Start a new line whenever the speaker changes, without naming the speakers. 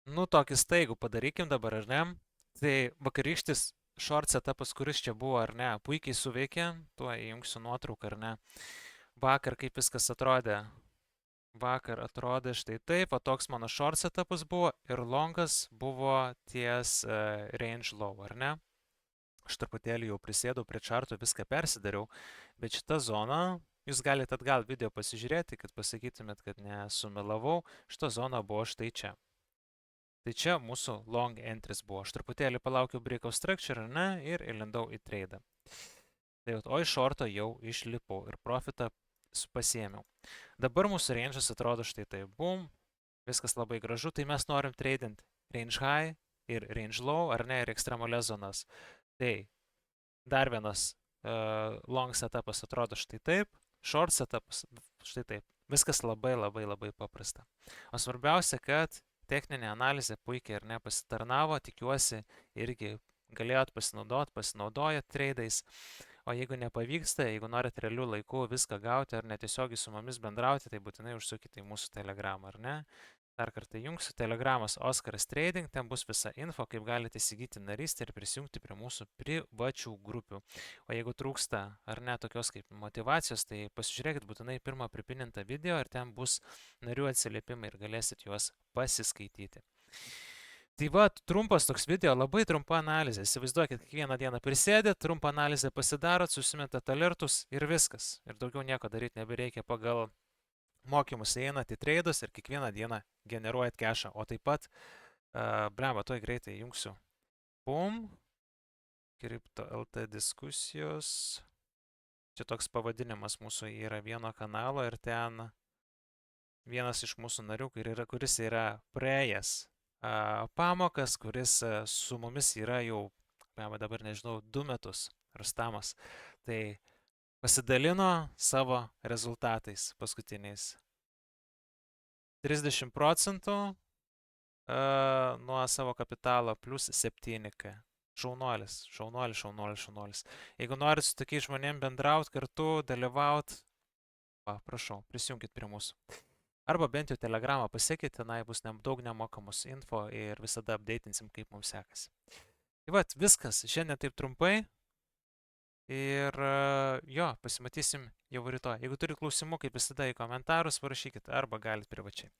Nu, tokį staigų padarykim dabar, ar ne? Tai vakarykštis short setupas, kuris čia buvo, ar ne, puikiai suveikė, tuo įjungsiu nuotrauką, ar ne. Vakar kaip viskas atrodė. Vakar atrodė štai taip, o toks mano short setupas buvo ir longas buvo ties range low, ar ne? Aš truputėlį jau prisėdau prie čarto, viską persidariau, bet šita zona, jūs galite atgal video pasižiūrėti, kad pasakytumėt, kad nesumelavau, šita zona buvo štai čia. Tai čia mūsų long entries buvo. Aš truputėlį palaukiau breakout structure, ar ne, ir įlindau į tradą. Tai o iš shorto jau išlipau ir profitą pasiėmiau. Dabar mūsų range'as atrodo štai taip. Bum, viskas labai gražu, tai mes norim tradint range high ir range low, ar ne, ir ekstremalias zonas. Tai dar vienas long setupas atrodo štai taip, short setupas štai taip. Viskas labai paprasta. O svarbiausia, kad techninė analizė puikiai ar ne pasitarnavo, tikiuosi irgi galėjot pasinaudojat tradais. O jeigu nepavyksta, jeigu norit realių laikų viską gauti ar netiesiogiai su mumis bendrauti, tai būtinai užsukite į mūsų telegramą, ar ne? Dar kartą jungsiu, telegramas Oskaras Trading, ten bus visa info, kaip galite įsigyti narystę ir prisijungti prie mūsų privačių grupių. O jeigu trūksta ar ne tokios kaip motivacijos, tai pasižiūrėkit būtinai pirmą pripinintą video ir ten bus narių atsiliepimai ir galėsit juos pasiskaityti. Tai va, trumpas toks video, labai trumpa analizė. Įsivaizduokit, kiekvieną dieną prisėdėt, trumpą analizę pasidarot, susimetat alertus ir viskas. Ir daugiau nieko daryti nebereikia pagal mokymus einat į tradus ir kiekvieną dieną generuojat cashą. O taip pat, blemba, toj greitai jungsiu. Pum. Crypto LT diskusijos. Čia toks pavadinimas mūsų yra vieno kanalo ir ten vienas iš mūsų narių, kuris yra praėjęs pamokas, kuris su mumis yra jau, dabar nežinau, 2 metus, Rustamas. Tai pasidalino savo rezultatais paskutiniais. 30% nuo savo kapitalo plus 7K. Šaunuolis. Jeigu norit su tokiais žmonėm bendraut kartu, dalyvaut, prašau, prisijungkit prie mūsų. Arba bent jau telegramą pasiekit, tenai bus daug nemokamos info ir visada updatinsim, kaip mums sekasi. Tai vat, viskas, šiandien taip trumpai. Ir jo, pasimatysim jau rytoj. Jeigu turit klausimų, kaip visada, į komentarus parašykit arba galit privačiai.